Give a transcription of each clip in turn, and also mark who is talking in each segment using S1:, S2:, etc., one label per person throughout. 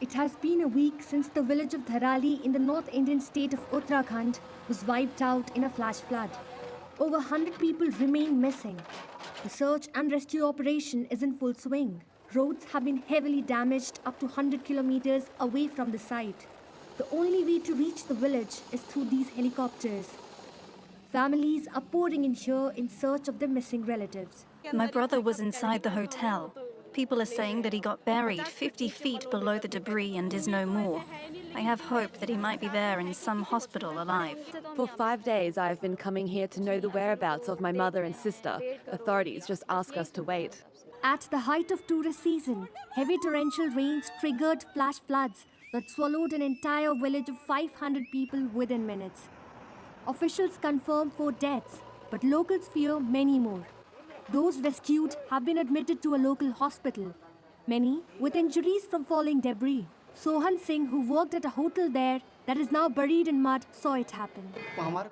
S1: It has been a week since the village of Dharali in the North Indian state of Uttarakhand was wiped out in a flash flood. Over 100 people remain missing. The search and rescue operation is in full swing. Roads have been heavily damaged up to 100 kilometers away from the site. The only way to reach the village is through these helicopters. Families are pouring in here in search of their missing relatives.
S2: My brother was inside the hotel. People are saying that he got buried 50 feet below the debris and is no more. I have hope that he might be there in some hospital alive.
S3: For 5 days, I've been coming here to know the whereabouts of my mother and sister. Authorities just ask us to wait.
S1: At the height of tourist season, heavy torrential rains triggered flash floods that swallowed an entire village of 500 people within minutes. Officials confirm 4 deaths, but locals fear many more. Those rescued have been admitted to a local hospital, many with injuries from falling debris. Sohan Singh, who worked at a hotel there that is now buried in mud, saw it happen.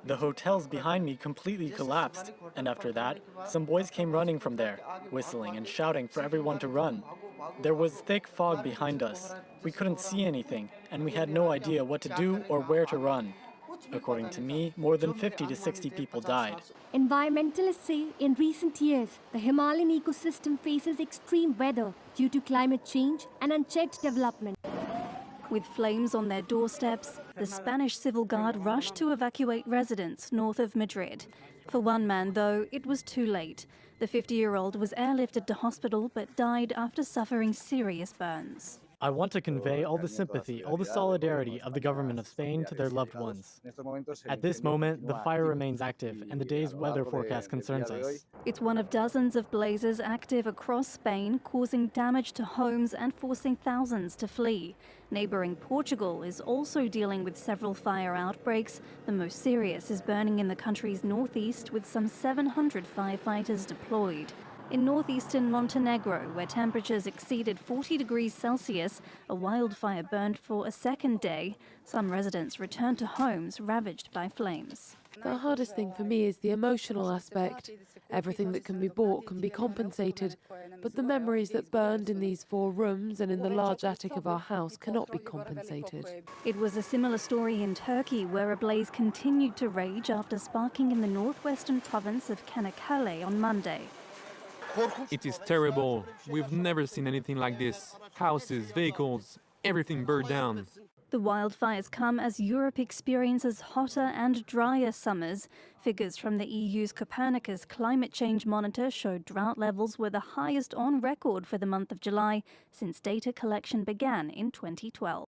S4: The hotels behind me completely collapsed, and after that, some boys came running from there, whistling and shouting for everyone to run. There was thick fog behind us. We couldn't see anything, and we had no idea what to do or where to run. According to me, more than 50 to 60 people died.
S1: Environmentalists say in recent years, the Himalayan ecosystem faces extreme weather due to climate change and unchecked development.
S2: With flames on their doorsteps, the Spanish civil guard rushed to evacuate residents north of Madrid. For one man, though, it was too late. The 50-year-old was airlifted to hospital but died after suffering serious burns.
S4: I want to convey all the sympathy, all the solidarity of the government of Spain to their loved ones. At this moment, the fire remains active, and the day's weather forecast concerns us.
S2: It's one of dozens of blazes active across Spain, causing damage to homes and forcing thousands to flee. Neighbouring Portugal is also dealing with several fire outbreaks. The most serious is burning in the country's northeast, with some 700 firefighters deployed. In northeastern Montenegro, where temperatures exceeded 40 degrees Celsius, a wildfire burned for a second day. Some residents returned to homes ravaged by flames.
S3: The hardest thing for me is the emotional aspect. Everything that can be bought can be compensated, but the memories that burned in these 4 rooms and in the large attic of our house cannot be compensated.
S2: It was a similar story in Turkey, where a blaze continued to rage after sparking in the northwestern province of Çanakkale on Monday.
S5: It is terrible. We've never seen anything like this. Houses, vehicles, everything burned down.
S2: The wildfires come as Europe experiences hotter and drier summers. Figures from the EU's Copernicus Climate Change Monitor showed drought levels were the highest on record for the month of July since data collection began in 2012.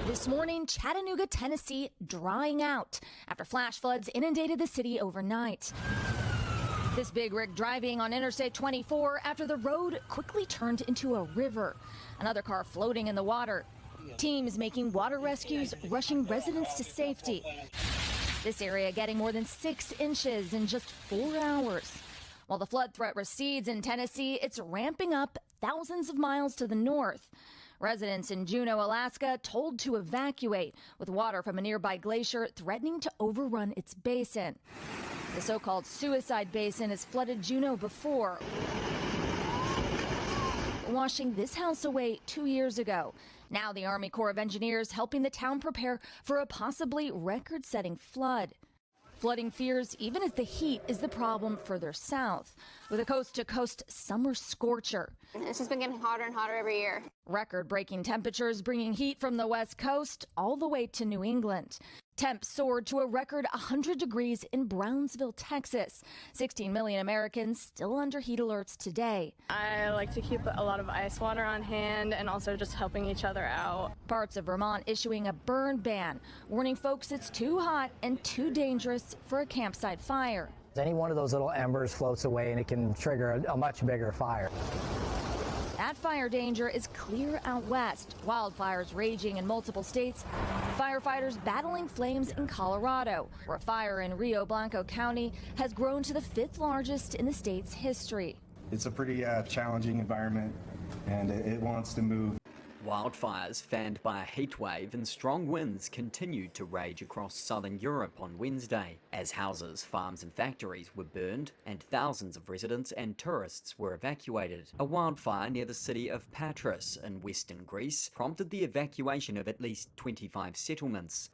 S6: This morning, Chattanooga, Tennessee, drying out after flash floods inundated the city overnight. This big rig driving on Interstate 24 after the road quickly turned into a river. Another car floating in the water. Teams making water rescues, rushing residents to safety. This area getting more than 6 inches in just 4 hours. While the flood threat recedes in Tennessee, it's ramping up thousands of miles to the north. Residents in Juneau, Alaska, told to evacuate, with water from a nearby glacier threatening to overrun its basin. The so-called suicide basin has flooded Juneau before, washing this house away 2 years ago. Now the Army Corps of Engineers helping the town prepare for a possibly record-setting flood. Flooding fears even as the heat is the problem further south, with a coast-to-coast summer scorcher.
S7: It's just been getting hotter and hotter every year.
S6: Record-breaking temperatures bringing heat from the west coast all the way to New England. Temps soared to a record 100 degrees in Brownsville, Texas. 16 million Americans still under heat alerts today.
S8: I like to keep a lot of ice water on hand and also just helping each other out.
S6: Parts of Vermont issuing a burn ban, warning folks it's too hot and too dangerous for a campsite fire.
S9: Any one of those little embers floats away and it can trigger a much bigger fire.
S6: that fire danger is clear out west. Wildfires raging in multiple states. Firefighters battling flames in Colorado, where a fire in Rio Blanco County has grown to the 5th largest in the state's history.
S9: It's a pretty challenging environment, and it wants to move.
S10: Wildfires fanned by a heat wave and strong winds continued to rage across southern Europe on Wednesday, as houses, farms and factories were burned and thousands of residents and tourists were evacuated. A wildfire near the city of Patras in western Greece prompted the evacuation of at least 25 settlements,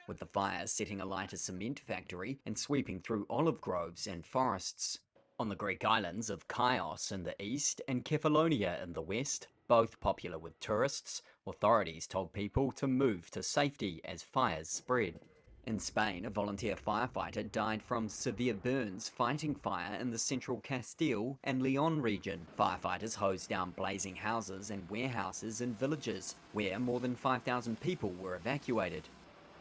S10: with the fire setting alight a cement factory and sweeping through olive groves and forests. On the Greek islands of Chios in the east and Kefalonia in the west, both popular with tourists, authorities told people to move to safety as fires spread. In Spain, a volunteer firefighter died from severe burns fighting fire in the central Castile and Leon region. Firefighters hosed down blazing houses and warehouses in villages, where more than 5,000 people were evacuated.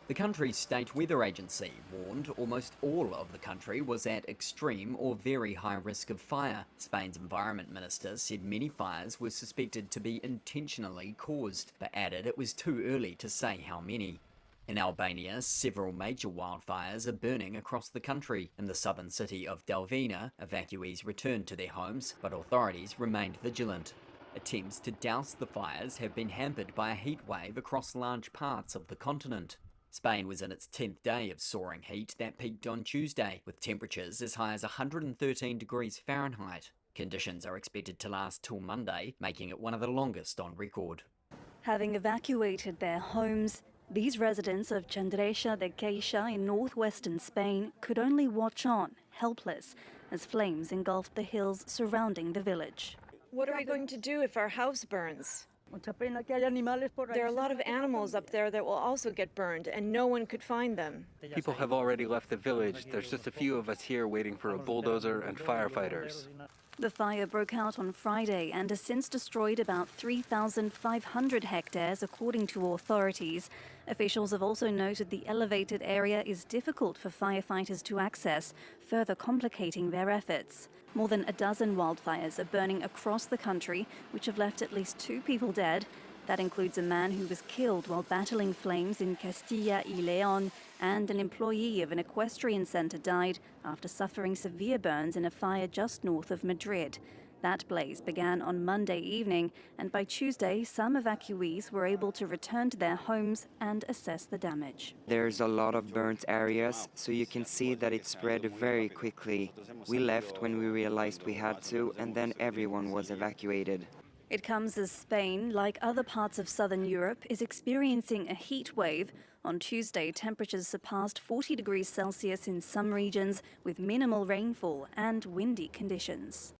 S10: The country's state weather agency warned almost all of the country was at extreme or very high risk of fire. Spain's environment minister said many fires were suspected to be intentionally caused, but added it was too early to say how many. In Albania, several major wildfires are burning across the country. In the southern city of Delvina, evacuees returned to their homes, but authorities remained vigilant. Attempts to douse the fires have been hampered by a heat wave across large parts of the continent. Spain was in its 10th day of soaring heat that peaked on Tuesday, with temperatures as high as 113 degrees Fahrenheit. Conditions are expected to last till Monday, making it one of the longest on record.
S2: Having evacuated their homes, these residents of Chandrecha de Queixa in northwestern Spain could only watch on, helpless, as flames engulfed the hills surrounding the village.
S11: What are we going to do if our house burns? There are a lot of animals up there that will also get burned, and no one could find them.
S12: People have already left the village. There's just a few of us here waiting for a bulldozer and firefighters.
S2: The fire broke out on Friday and has since destroyed about 3,500 hectares, according to authorities. Officials have also noted the elevated area is difficult for firefighters to access, further complicating their efforts. More than a dozen wildfires are burning across the country, which have left at least 2 people dead. That includes a man who was killed while battling flames in Castilla y León, and an employee of an equestrian center died after suffering severe burns in a fire just north of Madrid. That blaze began on Monday evening, and by Tuesday, some evacuees were able to return to their homes and assess the damage.
S13: There's a lot of burnt areas, so you can see that it spread very quickly. We left when we realized we had to, and then everyone was evacuated.
S2: It comes as Spain, like other parts of southern Europe, is experiencing a heat wave. On Tuesday, temperatures surpassed 40 degrees Celsius in some regions, with minimal rainfall and windy conditions.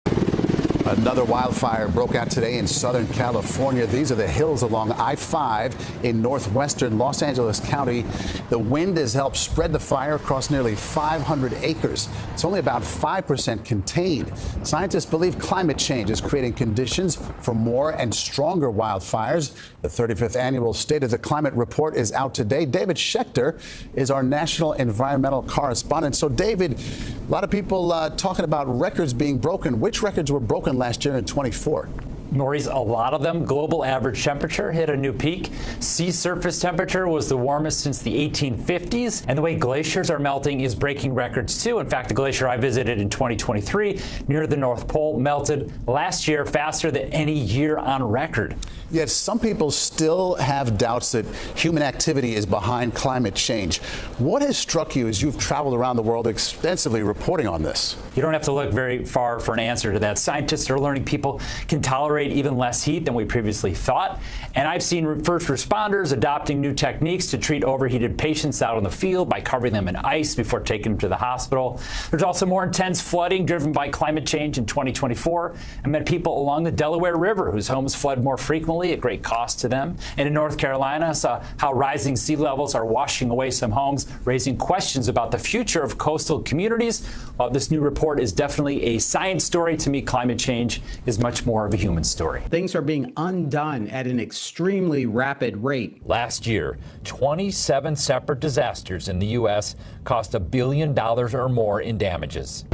S14: Another wildfire broke out today in Southern California. These are the hills along I-5 in northwestern Los Angeles County. The wind has helped spread the fire across nearly 500 acres. It's only about 5% contained. Scientists believe climate change is creating conditions for more and stronger wildfires. The 35th annual State of the Climate Report is out today. David Schechter is our national environmental correspondent. So, David, a lot of people talking about records being broken. Which records were broken last year in 24?
S15: Maurice, a lot of them. Global average temperature hit a new peak. Sea surface temperature was the warmest since the 1850s. And the way glaciers are melting is breaking records, too. In fact, the glacier I visited in 2023 near the North Pole melted last year faster than any year on record.
S14: Yet some people still have doubts that human activity is behind climate change. What has struck you as you've traveled around the world extensively reporting on this?
S15: You don't have to look very far for an answer to that. Scientists are learning people can tolerate even less heat than we previously thought. And I've seen first responders adopting new techniques to treat overheated patients out on the field by covering them in ice before taking them to the hospital. There's also more intense flooding driven by climate change in 2024. I met people along the Delaware River whose homes flood more frequently at great cost to them. And in North Carolina, I saw how rising sea levels are washing away some homes, raising questions about the future of coastal communities. While this new report is definitely a science story, to me, climate change is much more of a human story.
S16: Things are being undone at an extremely rapid rate.
S17: Last year, 27 separate disasters in the U.S. cost $1 billion or more in damages.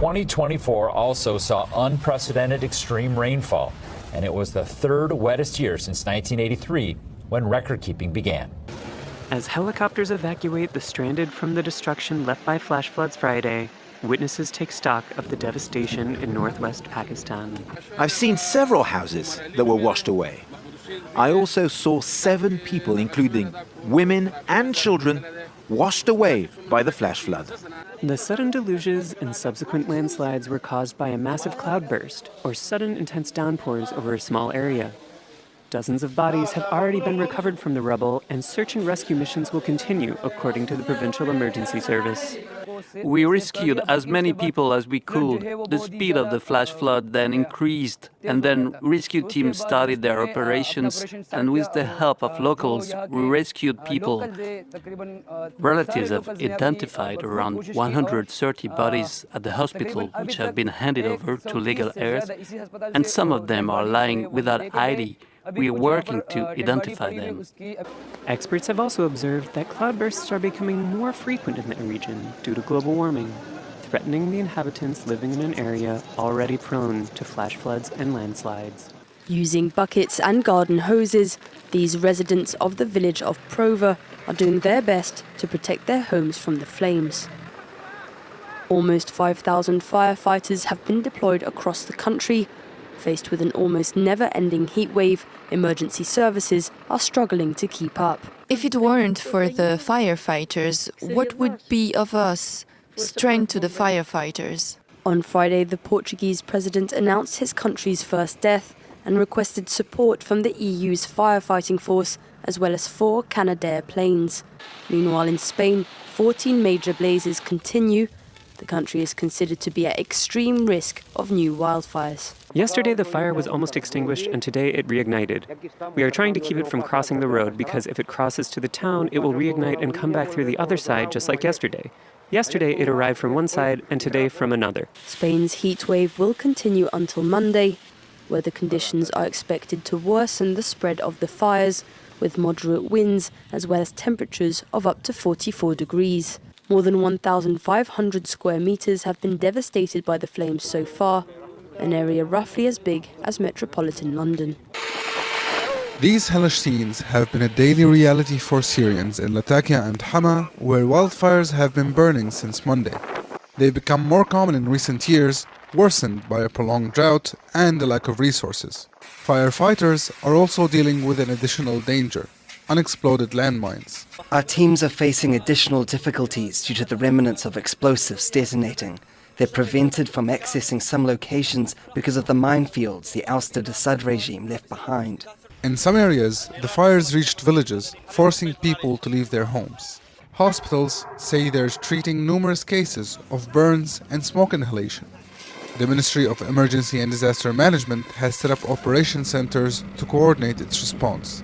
S17: 2024 also saw unprecedented extreme rainfall, and it was the third wettest year since 1983 when record-keeping began.
S18: As helicopters evacuate the stranded from the destruction left by flash floods Friday, witnesses take stock of the devastation in northwest Pakistan.
S19: I've seen several houses that were washed away. I also saw 7 people, including women and children, washed away by the flash flood.
S18: The sudden deluges and subsequent landslides were caused by a massive cloudburst or sudden intense downpours over a small area. Dozens of bodies have already been recovered from the rubble, and search and rescue missions will continue, according to the Provincial Emergency Service.
S20: We rescued as many people as we could. The speed of the flash flood then increased, and then rescue teams started their operations, and with the help of locals, we rescued people. Relatives have identified around 130 bodies at the hospital, which have been handed over to legal heirs, and some of them are lying without ID. We are working to identify them.
S18: Experts have also observed that cloudbursts are becoming more frequent in the region due to global warming, threatening the inhabitants living in an area already prone to flash floods and landslides.
S21: Using buckets and garden hoses, these residents of the village of Prova are doing their best to protect their homes from the flames. Almost 5,000 firefighters have been deployed across the country. Faced with an almost never-ending heat wave, emergency services are struggling to keep up.
S22: If it weren't for the firefighters, what would be of us? Strength to the firefighters.
S21: On Friday, the Portuguese president announced his country's first death and requested support from the EU's firefighting force, as well as 4 Canadair planes. Meanwhile, in Spain, 14 major blazes continue. The country is considered to be at extreme risk of new wildfires.
S18: Yesterday, the fire was almost extinguished, and today it reignited. We are trying to keep it from crossing the road because if it crosses to the town, it will reignite and come back through the other side, just like yesterday. Yesterday, it arrived from one side, and today from another.
S21: Spain's heat wave will continue until Monday. Weather conditions are expected to worsen the spread of the fires, with moderate winds as well as temperatures of up to 44 degrees. More than 1,500 square meters have been devastated by the flames so far, an area roughly as big as metropolitan London.
S23: These hellish scenes have been a daily reality for Syrians in Latakia and Hama, where wildfires have been burning since Monday. They've become more common in recent years, worsened by a prolonged drought and a lack of resources. Firefighters are also dealing with an additional danger: unexploded landmines.
S24: Our teams are facing additional difficulties due to the remnants of explosives detonating. They're prevented from accessing some locations because of the minefields the ousted Assad regime left behind.
S23: In some areas, the fires reached villages, forcing people to leave their homes. Hospitals say they're treating numerous cases of burns and smoke inhalation. The Ministry of Emergency and Disaster Management has set up operation centers to coordinate its response.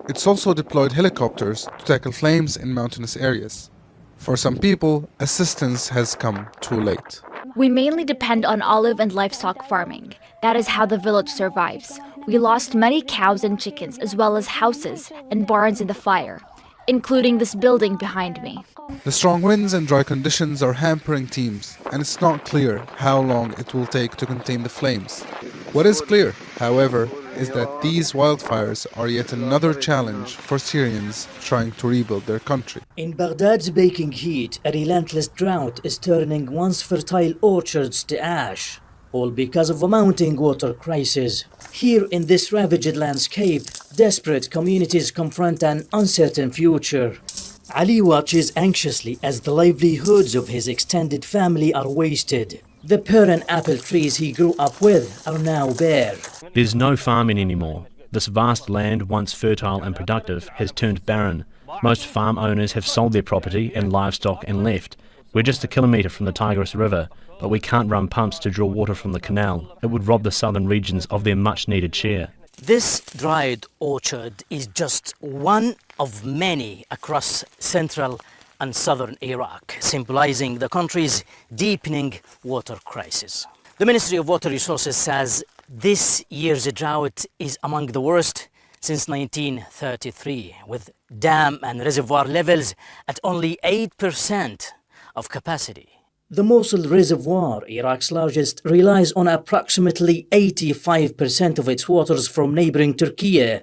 S23: It's also deployed helicopters to tackle flames in mountainous areas. For some people, assistance has come too late.
S25: We mainly depend on olive and livestock farming. That is how the village survives. We lost many cows and chickens, as well as houses and barns in the fire, including this building behind me.
S23: The strong winds and dry conditions are hampering teams, and it's not clear how long it will take to contain the flames. What is clear, however, is that these wildfires are yet another challenge for Syrians trying to rebuild their country.
S26: In Baghdad's baking heat, a relentless drought is turning once fertile orchards to ash, all because of a mounting water crisis. Here in this ravaged landscape, desperate communities confront an uncertain future. Ali watches anxiously as the livelihoods of his extended family are wasted. The pear and apple trees he grew up with are now bare.
S27: There's no farming anymore. This vast land, once fertile and productive, has turned barren. Most farm owners have sold their property and livestock and left. We're just a kilometre from the Tigris River, but we can't run pumps to draw water from the canal. It would rob the southern regions of their much-needed share.
S26: This dried orchard is just one of many across central and southern Iraq, symbolizing the country's deepening water crisis. The Ministry of Water Resources says this year's drought is among the worst since 1933, with dam and reservoir levels at only 8% of capacity. The Mosul Reservoir, Iraq's largest, relies on approximately 85% of its waters from neighboring Turkey,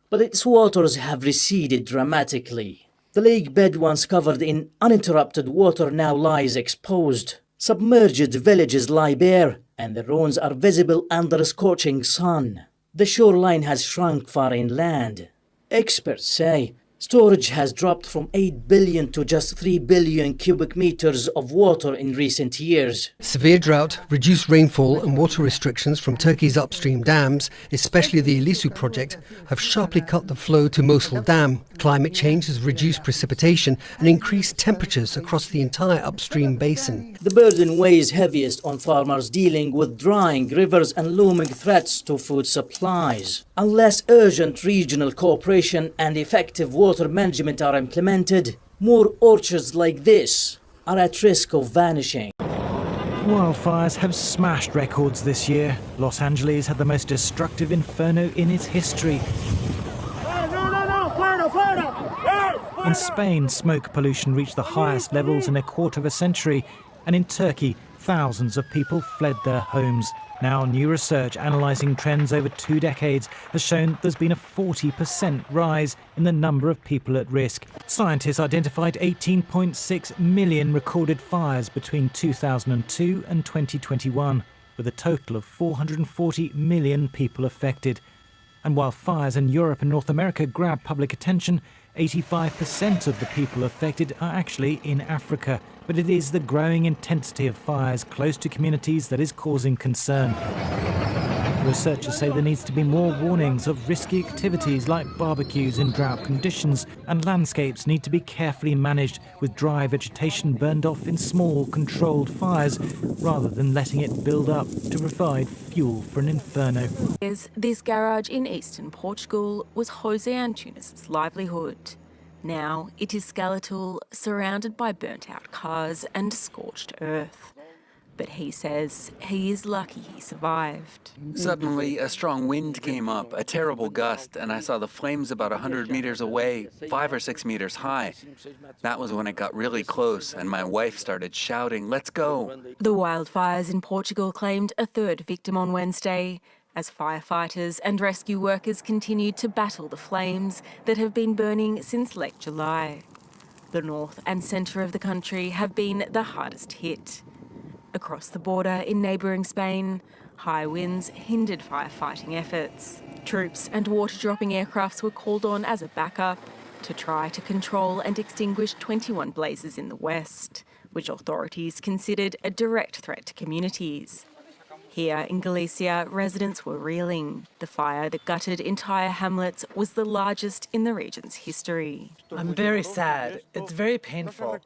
S26: but its waters have receded dramatically. The lake bed once covered in uninterrupted water now lies exposed. Submerged villages lie bare, and the ruins are visible under a scorching sun. The shoreline has shrunk far inland. Experts say storage has dropped from 8 billion to just 3 billion cubic meters of water in recent years.
S1: Severe drought, reduced rainfall and water restrictions from Turkey's upstream dams, especially the Isu project, have sharply cut the flow to Mosul Dam. Climate change has reduced precipitation and increased temperatures across the entire upstream basin.
S26: The burden weighs heaviest on farmers dealing with drying rivers and looming threats to food supplies. Unless urgent regional cooperation and effective water management are implemented, more orchards like this are at risk of vanishing.
S3: Wildfires have smashed records this year. Los Angeles had the most destructive inferno in its history. In Spain, smoke pollution reached the highest levels in a quarter of a century, and in Turkey, thousands of people fled their homes. Now, new research analysing trends over 2 decades has shown there's been a 40% rise in the number of people at risk. Scientists identified 18.6 million recorded fires between 2002 and 2021, with a total of 440 million people affected. And while fires in Europe and North America grab public attention, 85% of the people affected are actually in Africa. But it is the growing intensity of fires close to communities that is causing concern. Researchers say there needs to be more warnings of risky activities like barbecues in drought conditions, and landscapes need to be carefully managed with dry vegetation burned off in small, controlled fires, rather than letting it build up to provide fuel for an inferno.
S4: This garage in eastern Portugal was Jose Antunes' livelihood. Now it is skeletal, surrounded by burnt-out cars and scorched earth. But he says he is lucky he survived.
S12: Suddenly, a strong wind came up, a terrible gust, and I saw the flames about 100 meters away, 5 or 6 meters high. That was when it got really close, and my wife started shouting, "Let's go!"
S4: The wildfires in Portugal claimed a third victim on Wednesday, as firefighters and rescue workers continued to battle the flames that have been burning since late July. The north and centre of the country have been the hardest hit. Across the border in neighbouring Spain, high winds hindered firefighting efforts. Troops and water-dropping aircrafts were called on as a backup to try to control and extinguish 21 blazes in the west, which authorities considered a direct threat to communities. Here in Galicia, residents were reeling. The fire that gutted entire hamlets was the largest in the region's history.
S5: I'm very sad. It's very painful.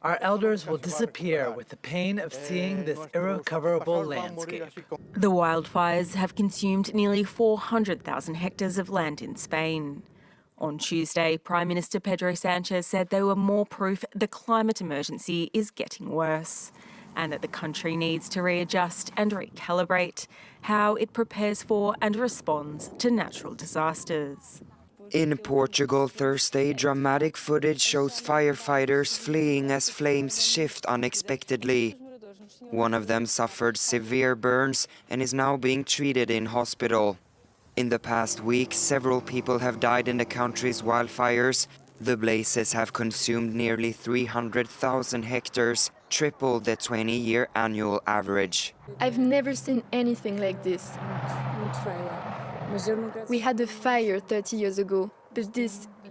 S5: Our elders will disappear with the pain of seeing this irrecoverable landscape.
S4: The wildfires have consumed nearly 400,000 hectares of land in Spain. On Tuesday, Prime Minister Pedro Sánchez said they were more proof the climate emergency is getting worse, and that the country needs to readjust and recalibrate how it prepares for and responds to natural disasters.
S13: In Portugal Thursday, dramatic footage shows firefighters fleeing as flames shift unexpectedly. One of them suffered severe burns and is now being treated in hospital. In the past week, several people have died in the country's wildfires. The blazes have consumed nearly 300,000 hectares, triple the 20-year annual average.
S6: I've never seen anything like this. We had a fire 30 years ago, but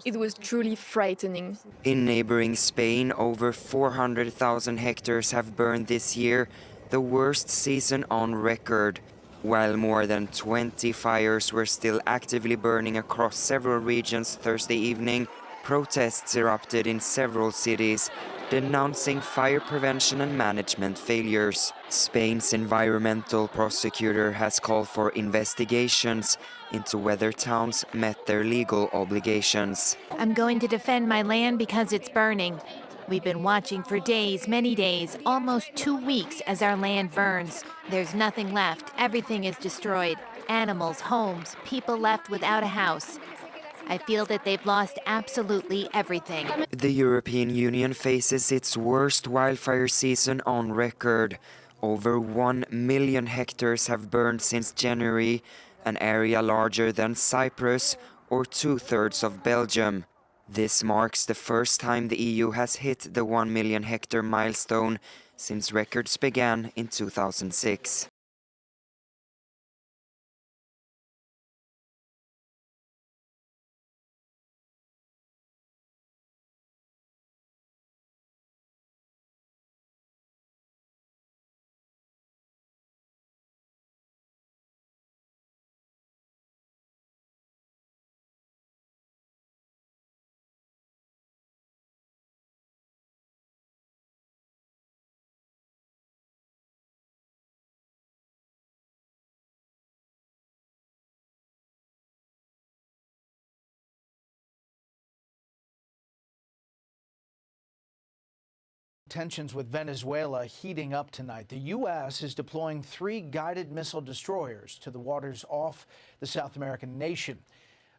S6: it was truly frightening.
S13: In neighboring Spain, over 400,000 hectares have burned this year, the worst season on record. While more than 20 fires were still actively burning across several regions Thursday evening, protests erupted in several cities, denouncing fire prevention and management failures. Spain's environmental prosecutor has called for investigations into whether towns met their legal obligations.
S7: I'm going to defend my land because it's burning. We've been watching for days, many days, almost 2 weeks as our land burns. There's nothing left. Everything is destroyed. Animals, homes, people left without a house. I feel that they've lost absolutely everything.
S13: The European Union faces its worst wildfire season on record. Over 1 million hectares have burned since January, an area larger than Cyprus or 2/3 of Belgium. This marks the first time the EU has hit the 1 million hectare milestone since records began in 2006.
S2: Tensions with Venezuela heating up tonight. The U.S. is deploying 3 guided missile destroyers to the waters off the South American nation.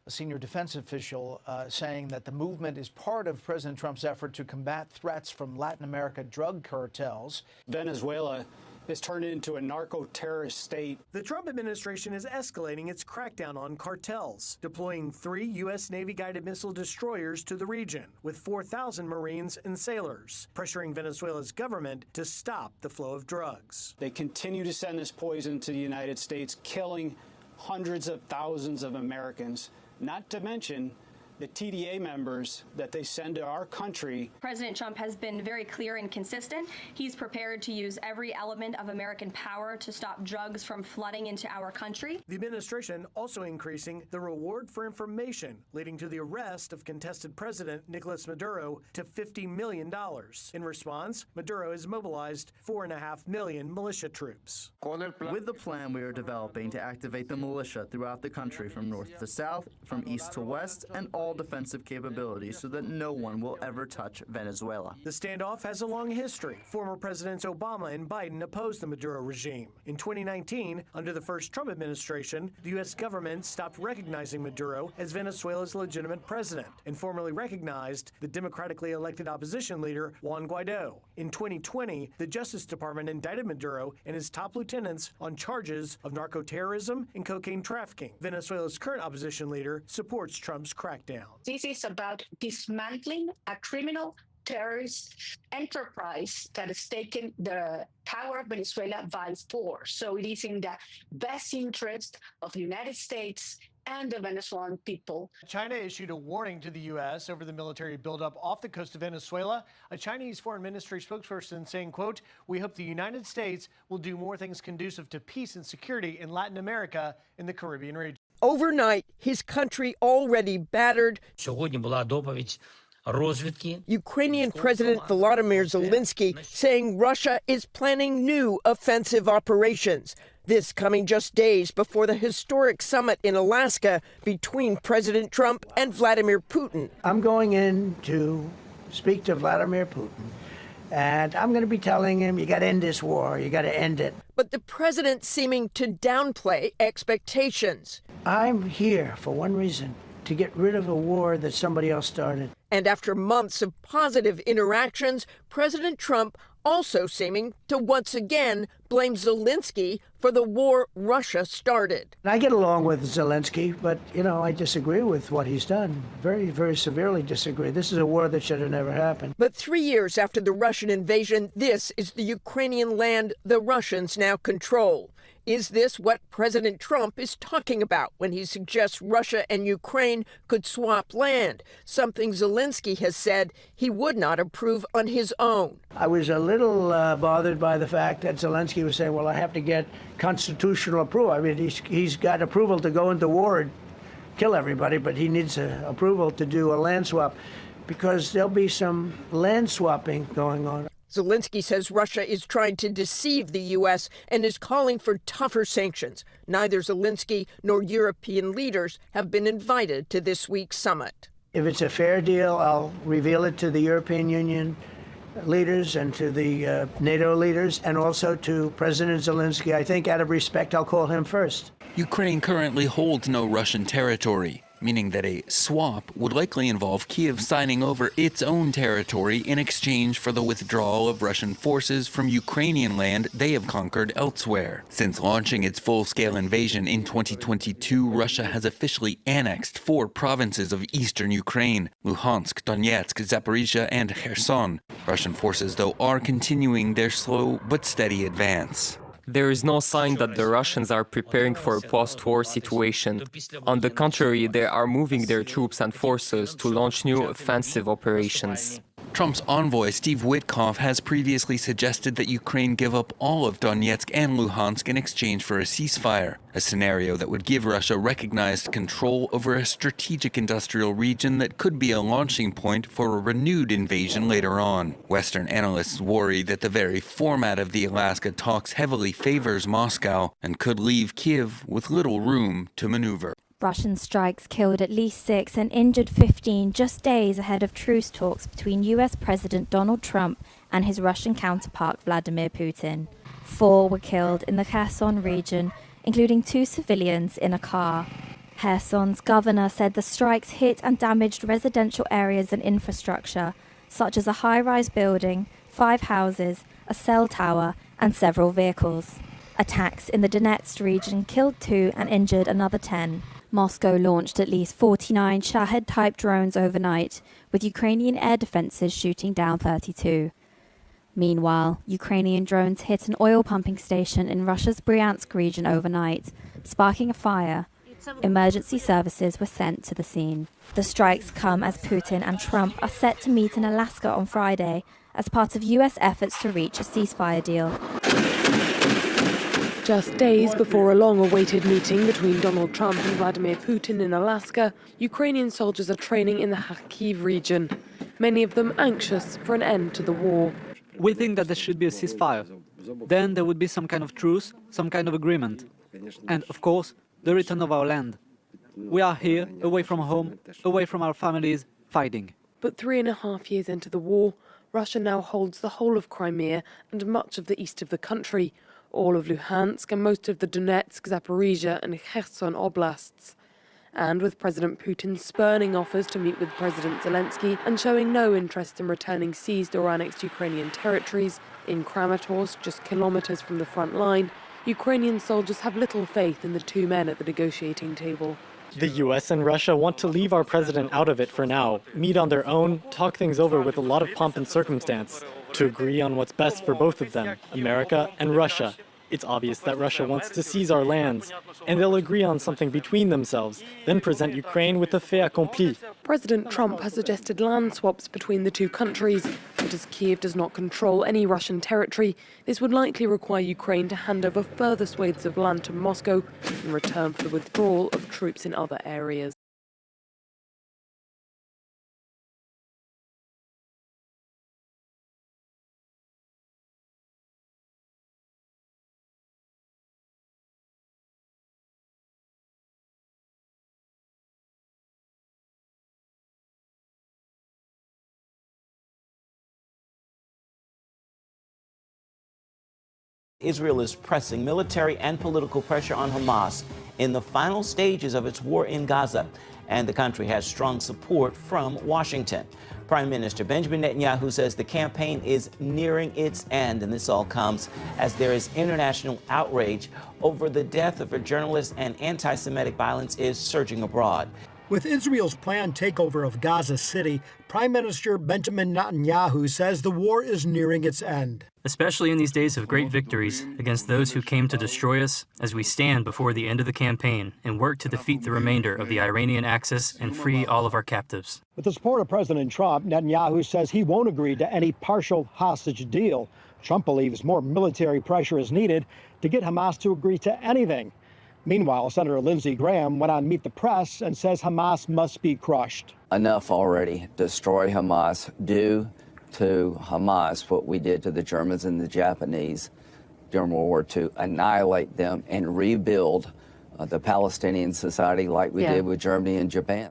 S2: A senior defense official saying that the movement is part of President Trump's effort to combat threats from Latin America drug cartels.
S8: Venezuela has turned into a narco-terrorist state.
S9: The Trump administration is escalating its crackdown on cartels, deploying 3 U.S. Navy-guided missile destroyers to the region, with 4,000 Marines and sailors, pressuring Venezuela's government to stop the flow of drugs.
S8: They continue to send this poison to the United States, killing hundreds of thousands of Americans, not to mention the TDA members that they send to our country.
S10: President Trump has been very clear and consistent. He's prepared to use every element of American power to stop drugs from flooding into our country.
S9: The administration also increasing the reward for information, leading to the arrest of contested President Nicolas Maduro to $50 million. In response, Maduro has mobilized 4.5 million militia troops.
S11: With the plan we are developing to activate the militia throughout the country from north to south, from east to west, and all defensive capabilities so that no one will ever touch Venezuela.
S9: The standoff has a long history. Former Presidents Obama and Biden opposed the Maduro regime. In 2019, under the first Trump administration, the U.S. government stopped recognizing Maduro as Venezuela's legitimate president and formally recognized the democratically elected opposition leader, Juan Guaido. In 2020, the Justice Department indicted Maduro and his top lieutenants on charges of narco-terrorism and cocaine trafficking. Venezuela's current opposition leader supports Trump's crackdown.
S14: This is about dismantling a criminal terrorist enterprise that has taken the power of Venezuela by force. So it is in the best interest of the United States and the Venezuelan people.
S9: China issued a warning to the U.S. over the military buildup off the coast of Venezuela. A Chinese foreign ministry spokesperson saying, quote, "We hope the United States will do more things conducive to peace and security in Latin America and the Caribbean region."
S15: Overnight, his country already battered. Ukrainian President Volodymyr Zelensky saying Russia is planning new offensive operations. This coming just days before the historic summit in Alaska between President Trump and Vladimir Putin.
S28: I'm going in to speak to Vladimir Putin, and I'm going to be telling him, you got to end this war, you got to end it.
S15: But the president seeming to downplay expectations.
S28: I'm here for one reason, to get rid of a war that somebody else started.
S15: And after months of positive interactions, President Trump also seeming to once again blame Zelensky for the war Russia started.
S28: I get along with Zelensky, but, I disagree with what he's done. Very, very severely disagree. This is a war that should have never happened.
S15: But 3 years after the Russian invasion, this is the Ukrainian land the Russians now control. Is this what President Trump is talking about when he suggests Russia and Ukraine could swap land, something Zelensky has said he would not approve on his own?
S28: I was a little bothered by the fact that Zelensky was saying, well, I have to get constitutional approval. I mean, he's got approval to go into war and kill everybody, but he needs approval to do a land swap because there'll be some land swapping going on.
S15: Zelensky says Russia is trying to deceive the U.S. and is calling for tougher sanctions. Neither Zelensky nor European leaders have been invited to this week's summit.
S28: If it's a fair deal, I'll reveal it to the European Union leaders and to the NATO leaders and also to President Zelensky. I think out of respect, I'll call him first.
S29: Ukraine currently holds no Russian territory.
S12: meaning that a swap would likely involve Kiev signing over its own territory in exchange for the withdrawal of Russian forces from Ukrainian land they have conquered elsewhere. Since launching its full-scale invasion in 2022, Russia has officially annexed 4 provinces of eastern Ukraine: Luhansk, Donetsk, Zaporizhia, and Kherson. Russian forces, though, are continuing their slow but steady advance.
S16: There is no sign that the Russians are preparing for a post-war situation. On the contrary, they are moving their troops and forces to launch new offensive operations.
S12: Trump's envoy, Steve Witkoff, has previously suggested that Ukraine give up all of Donetsk and Luhansk in exchange for a ceasefire, a scenario that would give Russia recognized control over a strategic industrial region that could be a launching point for a renewed invasion later on. Western analysts worry that the very format of the Alaska talks heavily favors Moscow and could leave Kiev with little room to maneuver.
S17: Russian strikes killed at least 6 and injured 15 just days ahead of truce talks between US President Donald Trump and his Russian counterpart Vladimir Putin. 4 were killed in the Kherson region, including 2 civilians in a car. Kherson's governor said the strikes hit and damaged residential areas and infrastructure, such as a high-rise building, 5 houses, a cell tower, and several vehicles. Attacks in the Donetsk region killed 2 and injured another 10. Moscow launched at least 49 Shahed-type drones overnight, with Ukrainian air defenses shooting down 32. Meanwhile, Ukrainian drones hit an oil pumping station in Russia's Bryansk region overnight, sparking a fire. Emergency services were sent to the scene. The strikes come as Putin and Trump are set to meet in Alaska on Friday as part of US efforts to reach a ceasefire deal.
S18: Just days before a long-awaited meeting between Donald Trump and Vladimir Putin in Alaska, Ukrainian soldiers are training in the Kharkiv region, many of them anxious for an end to the war.
S19: We think that there should be a ceasefire. Then there would be some kind of truce, some kind of agreement. And, of course, the return of our land. We are here, away from home, away from our families, fighting.
S18: But 3.5 years into the war, Russia now holds the whole of Crimea and much of the east of the country, all of Luhansk and most of the Donetsk, Zaporizhia and Kherson oblasts. And with President Putin spurning offers to meet with President Zelensky and showing no interest in returning seized or annexed Ukrainian territories, in Kramatorsk, just kilometers from the front line, Ukrainian soldiers have little faith in the 2 men at the negotiating table.
S20: The US and Russia want to leave our president out of it for now, meet on their own, talk things over with a lot of pomp and circumstance, to agree on what's best for both of them, America and Russia. It's obvious that Russia wants to seize our lands, and they'll agree on something between themselves, then present Ukraine with a fait accompli.
S18: President Trump has suggested land swaps between the 2 countries, but as Kiev does not control any Russian territory, this would likely require Ukraine to hand over further swathes of land to Moscow in return for the withdrawal of troops in other areas.
S21: Israel is pressing military and political pressure on Hamas in the final stages of its war in Gaza, and the country has strong support from Washington. Prime Minister Benjamin Netanyahu says the campaign is nearing its end, and this all comes as there is international outrage over the death of a journalist, and anti-Semitic violence is surging abroad.
S22: With Israel's planned takeover of Gaza City, Prime Minister Benjamin Netanyahu says the war is nearing its end.
S24: Especially in these days of great victories against those who came to destroy us, as we stand before the end of the campaign and work to defeat the remainder of the Iranian Axis and free all of our captives.
S22: With the support of President Trump, Netanyahu says he won't agree to any partial hostage deal. Trump believes more military pressure is needed to get Hamas to agree to anything. Meanwhile, Senator Lindsey Graham went on Meet the Press and says Hamas must be crushed.
S29: Enough already. Destroy Hamas. Do to Hamas what we did to the Germans and the Japanese during World War II. Annihilate them and rebuild the Palestinian society like we did with Germany and Japan.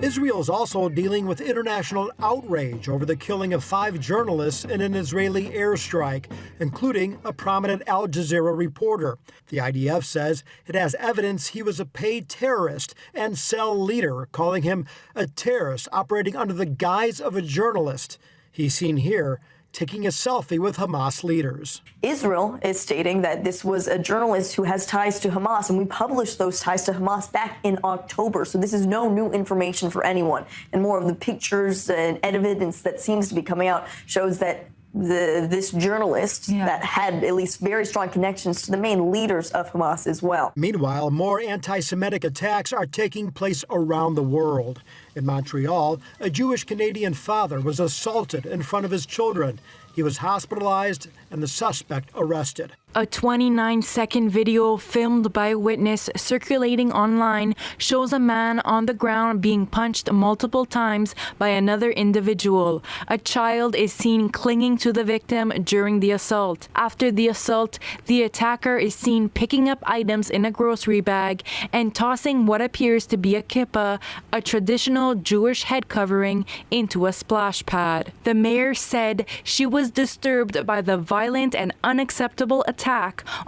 S22: Israel is also dealing with international outrage over the killing of 5 journalists in an Israeli airstrike, including a prominent Al Jazeera reporter. The IDF says it has evidence he was a paid terrorist and cell leader, calling him a terrorist operating under the guise of a journalist. He's seen here taking a selfie with Hamas leaders.
S1: Israel is stating that this was a journalist who has ties to Hamas, and we published those ties to Hamas back in October. So this is no new information for anyone. And more of the pictures and evidence that seems to be coming out shows that this journalist that had at least very strong connections to the main leaders of Hamas as well.
S22: Meanwhile, more anti-Semitic attacks are taking place around the world. In Montreal, a Jewish-Canadian father was assaulted in front of his children. He was hospitalized and the suspect arrested.
S3: A 29-second video filmed by a witness circulating online shows a man on the ground being punched multiple times by another individual. A child is seen clinging to the victim during the assault. After the assault, the attacker is seen picking up items in a grocery bag and tossing what appears to be a kippah, a traditional Jewish head covering, into a splash pad. The mayor said she was disturbed by the violent and unacceptable attack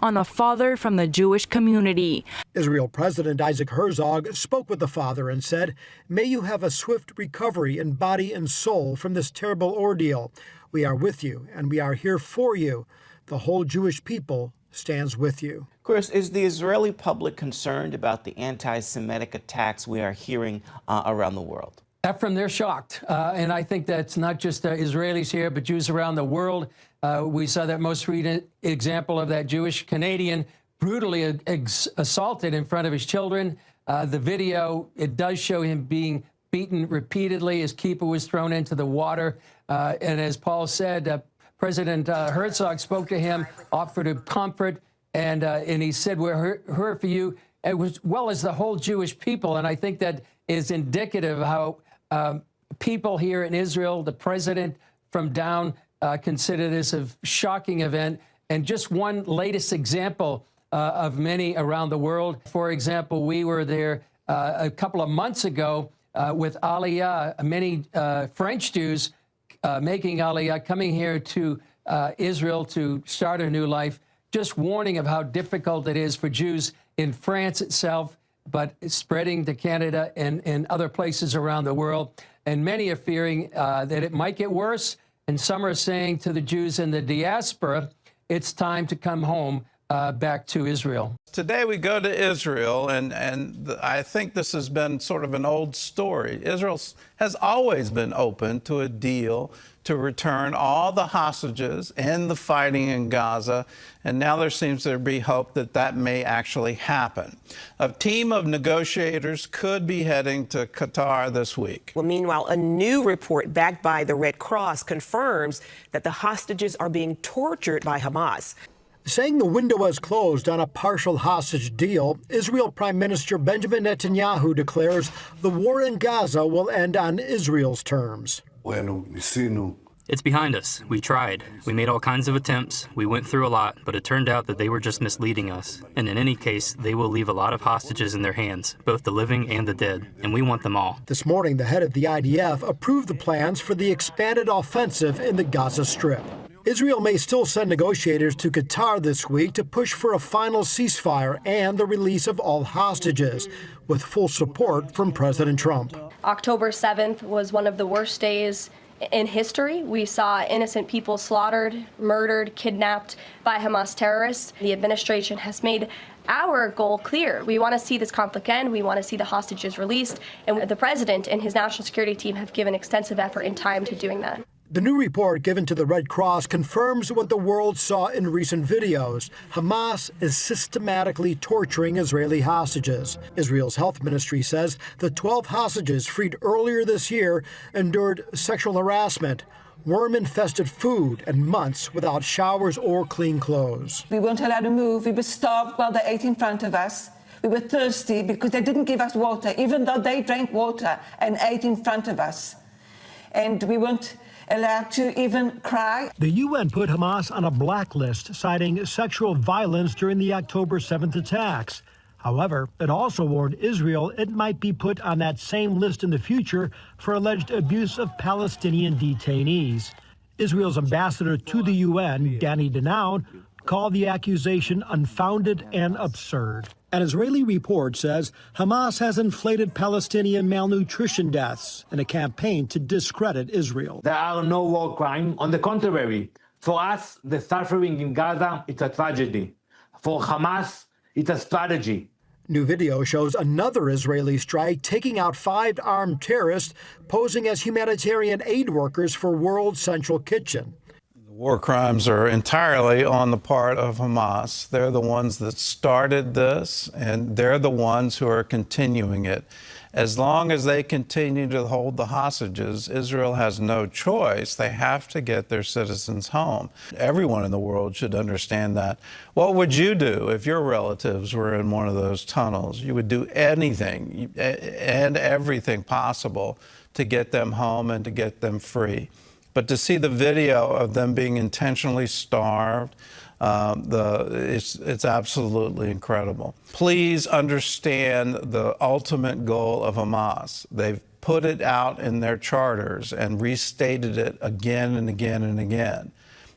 S3: on a father from the Jewish community.
S22: Israel President Isaac Herzog spoke with the father and said, "May you have a swift recovery in body and soul from this terrible ordeal. We are with you and we are here for you. The whole Jewish people stands with you."
S21: Chris, is the Israeli public concerned about the anti-Semitic attacks we are hearing around the world?
S4: Ephraim, they're shocked. And I think that's not just Israelis here, but Jews around the world. We saw that most recent example of that Jewish Canadian brutally assaulted in front of his children. The video, it does show him being beaten repeatedly. His kippah was thrown into the water. And as Paul said, President Herzog spoke to him, offered him comfort, and he said, "We're here for you," as well as the whole Jewish people. And I think that is indicative of how people here in Israel, the president from down, consider this a shocking event. And just one latest example of many around the world. For example, we were there a couple of months ago with Aliyah, many French Jews making Aliyah, coming here to Israel to start a new life. Just warning of how difficult it is for Jews in France itself, but it's spreading to Canada and other places around the world. And many are fearing that it might get worse. And some are saying to the Jews in the diaspora, it's time to come home back to Israel.
S5: Today we go to Israel, and I think this has been sort of an old story. Israel has always been open to a deal to return all the hostages and the fighting in Gaza, and now there seems to be hope that that may actually happen. A team of negotiators could be heading to Qatar this week.
S6: Well, meanwhile, a new report backed by the Red Cross confirms that the hostages are being tortured by Hamas.
S22: Saying the window has closed on a partial hostage deal, Israel Prime Minister Benjamin Netanyahu declares the war in Gaza will end on Israel's terms.
S24: It's behind us. We tried. We made all kinds of attempts. We went through a lot, but it turned out that they were just misleading us. And in any case, they will leave a lot of hostages in their hands, both the living and the dead, and we want them all.
S22: This morning, the head of the IDF approved the plans for the expanded offensive in the Gaza Strip. Israel may still send negotiators to Qatar this week to push for a final ceasefire and the release of all hostages, with full support from President Trump.
S10: October 7th was one of the worst days in history. We saw innocent people slaughtered, murdered, kidnapped by Hamas terrorists. The administration has made our goal clear. We want to see this conflict end. We want to see the hostages released. And the president and his national security team have given extensive effort and time to doing that.
S22: The new report given to the Red Cross confirms what the world saw in recent videos. Hamas is systematically torturing Israeli hostages. Israel's health ministry says the 12 hostages freed earlier this year endured sexual harassment, worm-infested food, and months without showers or clean clothes.
S23: We weren't allowed to move. We were starved while they ate in front of us. We were thirsty because they didn't give us water, even though they drank water and ate in front of us. And we weren't allowed to even cry.
S22: The UN put Hamas on a blacklist, citing sexual violence during the October 7th attacks. However, it also warned Israel it might be put on that same list in the future for alleged abuse of Palestinian detainees. Israel's ambassador to the UN, Danny Denoud, called the accusation unfounded and absurd. An Israeli report says Hamas has inflated Palestinian malnutrition deaths in a campaign to discredit Israel.
S2: There are no war crimes. On the contrary, for us, the suffering in Gaza, it's a tragedy. For Hamas, it's a strategy.
S22: New video shows another Israeli strike taking out 5 armed terrorists posing as humanitarian aid workers for World Central Kitchen.
S5: War crimes are entirely on the part of Hamas. They're the ones that started this, and they're the ones who are continuing it. As long as they continue to hold the hostages, Israel has no choice. They have to get their citizens home. Everyone in the world should understand that. What would you do if your relatives were in one of those tunnels? You would do anything and everything possible to get them home and to get them free. But to see the video of them being intentionally starved, it's absolutely incredible. Please understand the ultimate goal of Hamas. They've put it out in their charters and restated it again and again and again.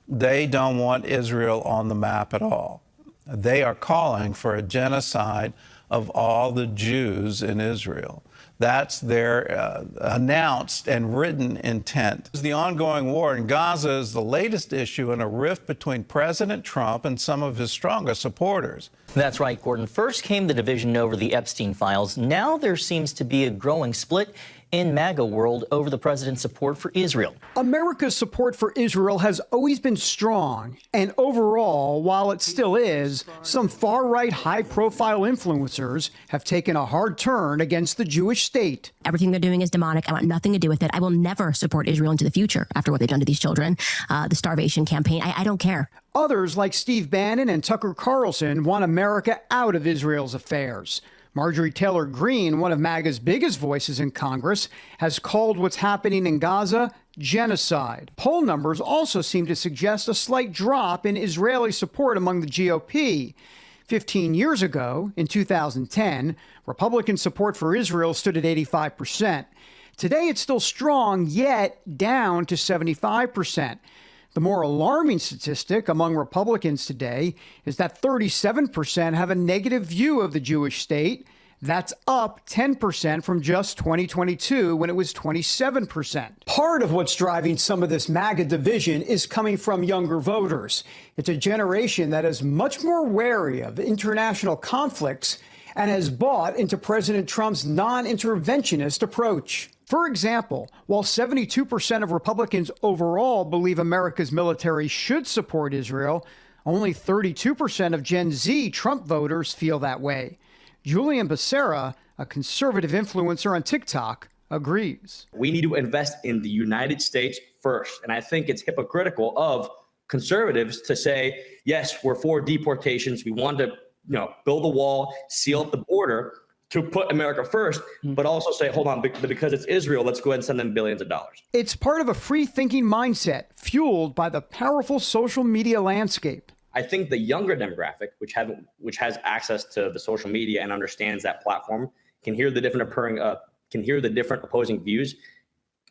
S5: They don't want Israel on the map at all. They are calling for a genocide of all the Jews in Israel. That's their announced and written intent. The ongoing war in Gaza is the latest issue in a rift between President Trump and some of his strongest supporters.
S7: That's right, Gordon. First came the division over the Epstein files. Now there seems to be a growing split in MAGA world over the president's support for Israel.
S8: America's support for Israel has always been strong, and overall, while it still is, some far-right high-profile influencers have taken a hard turn against the Jewish state.
S11: Everything they're doing is demonic. I want nothing to do with it. I will never support Israel into the future after what they've done to these children, the starvation campaign. I don't care.
S8: Others, like Steve Bannon and Tucker Carlson, want America out of Israel's affairs. Marjorie Taylor Greene, one of MAGA's biggest voices in Congress, has called what's happening in Gaza genocide. Poll numbers also seem to suggest a slight drop in Israeli support among the GOP. 15 years ago, in 2010, Republican support for Israel stood at 85%. Today, it's still strong, yet down to 75%. The more alarming statistic among Republicans today is that 37% have a negative view of the Jewish state. That's up 10% from just 2022, when it was 27%. Part of what's driving some of this MAGA division is coming from younger voters. It's a generation that is much more wary of international conflicts and has bought into President Trump's non-interventionist approach. For example, while 72% of Republicans overall believe America's military should support Israel, only 32% of Gen Z Trump voters feel that way. Julian Becerra, a conservative influencer on TikTok, agrees.
S13: We need to invest in the United States first. And I think it's hypocritical of conservatives to say, yes, we're for deportations. We want to, build a wall, seal up the border, to put America first, but also say, hold on, because it's Israel, let's go ahead and send them billions of dollars.
S8: It's part of a free-thinking mindset fueled by the powerful social media landscape.
S13: I think the younger demographic, which has access to the social media and understands that platform, can hear the different opposing views,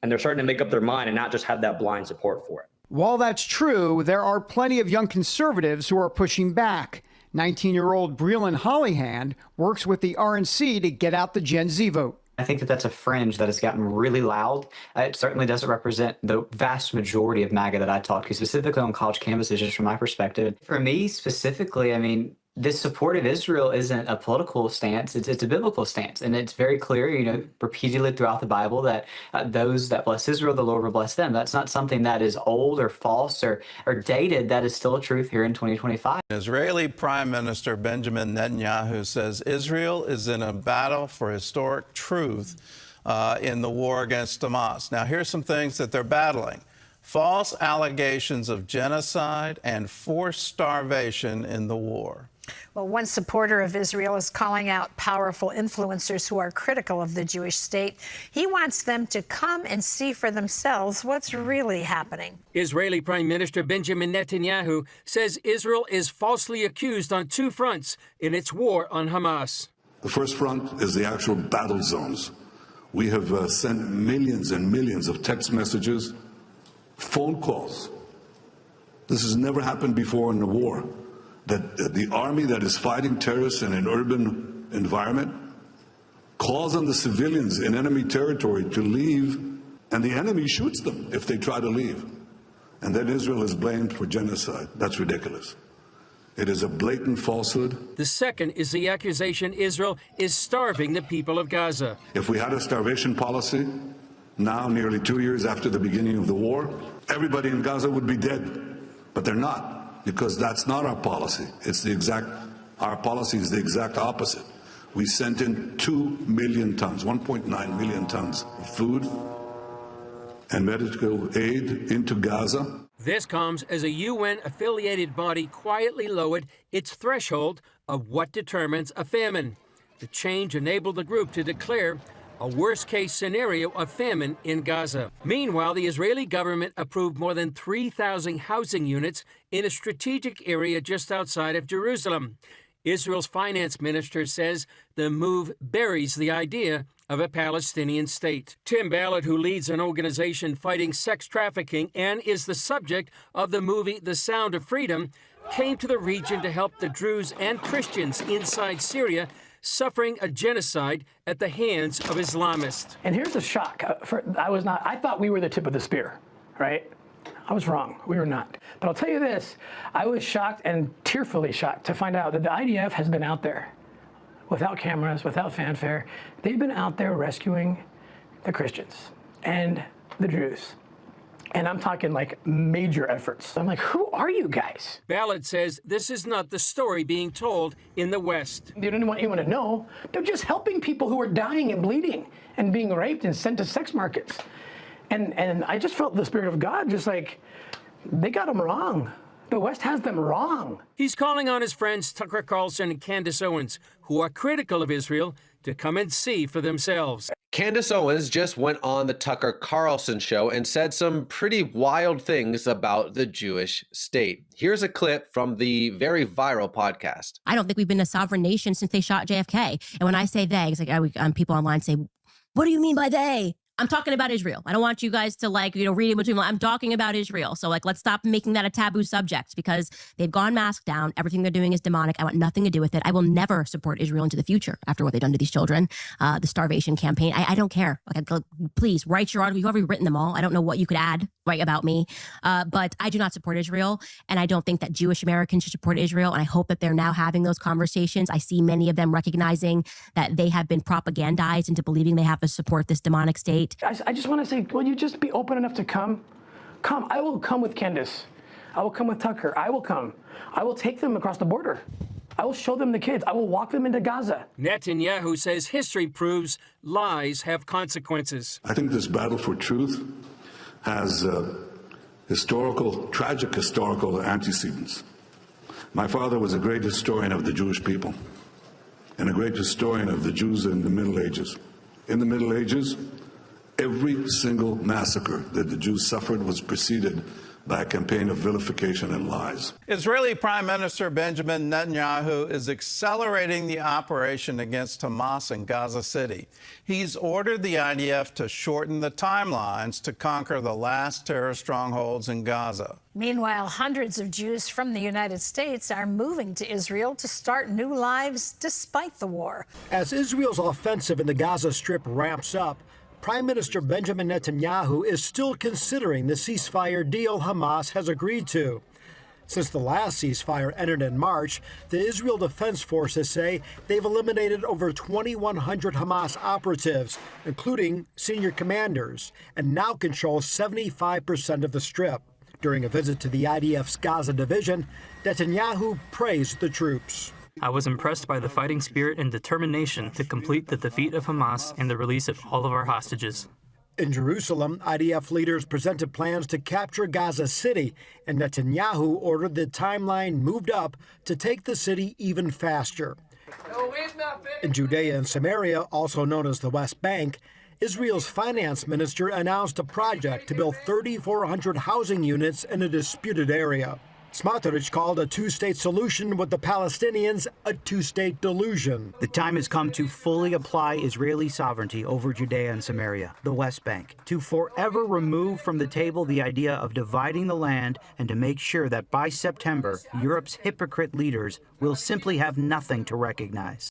S13: and they're starting to make up their mind and not just have that blind support for it.
S8: While that's true, there are plenty of young conservatives who are pushing back. 19-year-old Breland Hollyhand works with the RNC to get out the Gen Z vote.
S14: I think that that's a fringe that has gotten really loud. It certainly doesn't represent the vast majority of MAGA that I talk to, specifically on college campuses, just from my perspective. For me specifically, this support of Israel isn't a political stance, it's a biblical stance. And it's very clear, repeatedly throughout the Bible that those that bless Israel, the Lord will bless them. That's not something that is old or false or dated. That is still a truth here in 2025.
S5: Israeli Prime Minister Benjamin Netanyahu says Israel is in a battle for historic truth in the war against Hamas. Now, here's some things that they're battling. False allegations of genocide and forced starvation in the war.
S9: Well, one supporter of Israel is calling out powerful influencers who are critical of the Jewish state. He wants them to come and see for themselves what's really happening.
S4: Israeli Prime Minister Benjamin Netanyahu says Israel is falsely accused on two fronts in its war on Hamas.
S12: The first front is the actual battle zones. We have sent millions and millions of text messages, phone calls. This has never happened before in the war. That the army that is fighting terrorists in an urban environment calls on the civilians in enemy territory to leave, and the enemy shoots them if they try to leave. And then Israel is blamed for genocide. That's ridiculous. It is a blatant falsehood.
S4: The second is the accusation Israel is starving the people of Gaza.
S12: If we had a starvation policy, now nearly 2 years after the beginning of the war, everybody in Gaza would be dead. But they're not. Because that's not our policy. Our policy is the exact opposite. We sent in 2 million tons, 1.9 million tons of food and medical aid into Gaza.
S4: This comes as a UN-affiliated body quietly lowered its threshold of what determines a famine. The change enabled the group to declare a worst-case scenario of famine in Gaza. Meanwhile, the Israeli government approved more than 3,000 housing units in a strategic area just outside of Jerusalem. Israel's finance minister says the move buries the idea of a Palestinian state. Tim Ballard, who leads an organization fighting sex trafficking and is the subject of the movie The Sound of Freedom, came to the region to help the Druze and Christians inside Syria suffering a genocide at the hands of Islamists.
S15: And here's the shock. I thought we were the tip of the spear, right? I was wrong. We were not. But I'll tell you this, I was shocked and tearfully shocked to find out that the IDF has been out there without cameras, without fanfare. They've been out there rescuing the Christians and the Jews. And I'm talking like major efforts. I'm like, who are you guys?
S4: Ballard says this is not the story being told in the West.
S15: They don't want anyone to know. They're just helping people who are dying and bleeding and being raped and sent to sex markets. And I just felt the Spirit of God just like, they got them wrong. The West has them wrong.
S4: He's calling on his friends Tucker Carlson and Candace Owens, who are critical of Israel, to come and see for themselves.
S16: Candace Owens just went on the Tucker Carlson show and said some pretty wild things about the Jewish state. Here's a clip from the very viral podcast.
S11: I don't think we've been a sovereign nation since they shot JFK. And when I say they, it's like people online say, what do you mean by they? I'm talking about Israel. I don't want you guys to read in between. I'm talking about Israel. So let's stop making that a taboo subject because they've gone mask down. Everything they're doing is demonic. I want nothing to do with it. I will never support Israel into the future after what they've done to these children. The starvation campaign. I don't care. Please write your article. You've already written them all. I don't know what you could add about me. But I do not support Israel. And I don't think that Jewish Americans should support Israel. And I hope that they're now having those conversations. I see many of them recognizing that they have been propagandized into believing they have to support this demonic state.
S15: I just want to say, will you just be open enough to come? Come. I will come with Candace. I will come with Tucker. I will come. I will take them across the border. I will show them the kids. I will walk them into Gaza.
S4: Netanyahu says history proves lies have consequences.
S12: I think this battle for truth has tragic historical antecedents. My father was a great historian of the Jewish people and a great historian of the Jews in the Middle Ages. In the Middle Ages, every single massacre that the Jews suffered was preceded by a campaign of vilification and lies.
S5: Israeli Prime Minister Benjamin Netanyahu is accelerating the operation against Hamas in Gaza City. He's ordered the IDF to shorten the timelines to conquer the last terror strongholds in Gaza.
S9: Meanwhile, hundreds of Jews from the United States are moving to Israel to start new lives despite the war.
S22: As Israel's offensive in the Gaza Strip ramps up, Prime Minister Benjamin Netanyahu is still considering the ceasefire deal Hamas has agreed to. Since the last ceasefire ended in March, the Israel Defense Forces say they've eliminated over 2,100 Hamas operatives, including senior commanders, and now control 75% of the Strip. During a visit to the IDF's Gaza division, Netanyahu praised the troops.
S24: I was impressed by the fighting spirit and determination to complete the defeat of Hamas and the release of all of our hostages.
S22: In Jerusalem, IDF leaders presented plans to capture Gaza City, and Netanyahu ordered the timeline moved up to take the city even faster. In Judea and Samaria, also known as the West Bank, Israel's finance minister announced a project to build 3,400 housing units in a disputed area. Smotrich called a two-state solution with the Palestinians a two-state delusion.
S17: The time has come to fully apply Israeli sovereignty over Judea and Samaria, the West Bank, to forever remove from the table the idea of dividing the land and to make sure that by September, Europe's hypocrite leaders will simply have nothing to recognize.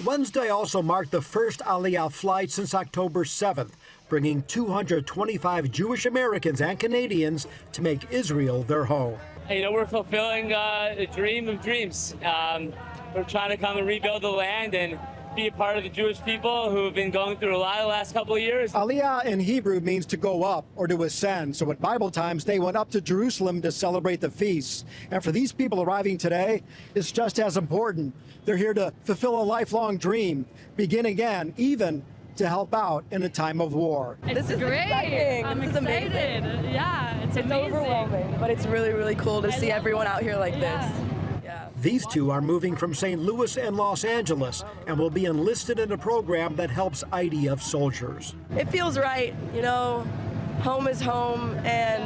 S22: Wednesday also marked the first Aliyah flight since October 7th, bringing 225 Jewish Americans and Canadians to make Israel their home.
S18: You know, we're fulfilling a dream of dreams. We're trying to come and rebuild the land and be a part of the Jewish people who have been going through a lot the last couple of years.
S22: Aliyah in Hebrew means to go up or to ascend. So at Bible times, they went up to Jerusalem to celebrate the feasts. And for these people arriving today, it's just as important. They're here to fulfill a lifelong dream, begin again, even to help out in a time of war.
S19: This is great. Exciting. I'm excited. Yeah, it's amazing.
S20: Overwhelming, but it's really, really cool to see everyone out here like this.
S22: These two are moving from St. Louis and Los Angeles and will be enlisted in a program that helps IDF soldiers.
S20: It feels right, you know, home is home, and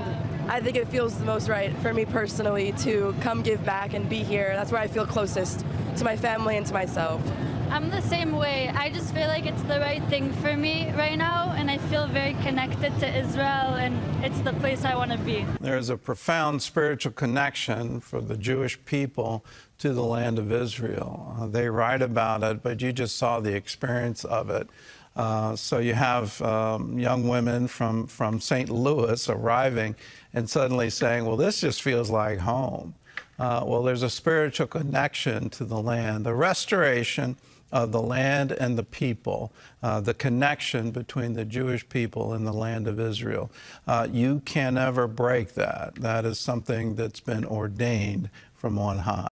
S20: I think it feels the most right for me personally to come give back and be here. That's where I feel closest to my family and to myself.
S19: I'm the same way. I just feel like it's the right thing for me right now, and I feel very connected to Israel, and it's the place I want to be.
S5: There's a profound spiritual connection for the Jewish people to the land of Israel. They write about it, but you just saw the experience of it. So you have young women from St. Louis arriving and suddenly saying, well, this just feels like home. Well, there's a spiritual connection to the land, the restoration of the land and the people, the connection between the Jewish people and the land of Israel. You can never break that. That is something that's been ordained from on high.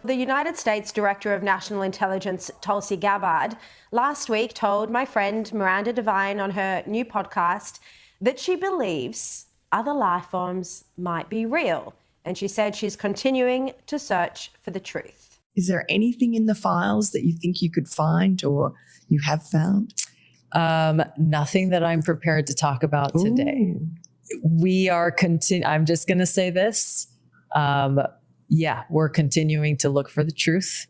S25: The United States Director of National Intelligence, Tulsi Gabbard, last week told my friend Miranda Devine on her new podcast that she believes other life forms might be real. And she said she's continuing to search for the truth.
S26: Is there anything in the files that you think you could find or you have found?
S27: Nothing that I'm prepared to talk about today. We are I'm just going to say this. Yeah, we're continuing to look for the truth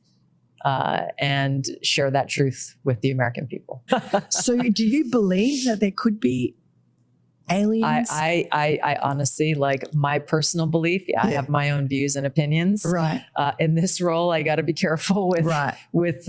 S27: and share that truth with the American people.
S26: So do you believe that there could be aliens?
S27: I honestly, like my personal belief, I have my own views and opinions.
S26: Right.
S27: In this role, I got to be careful with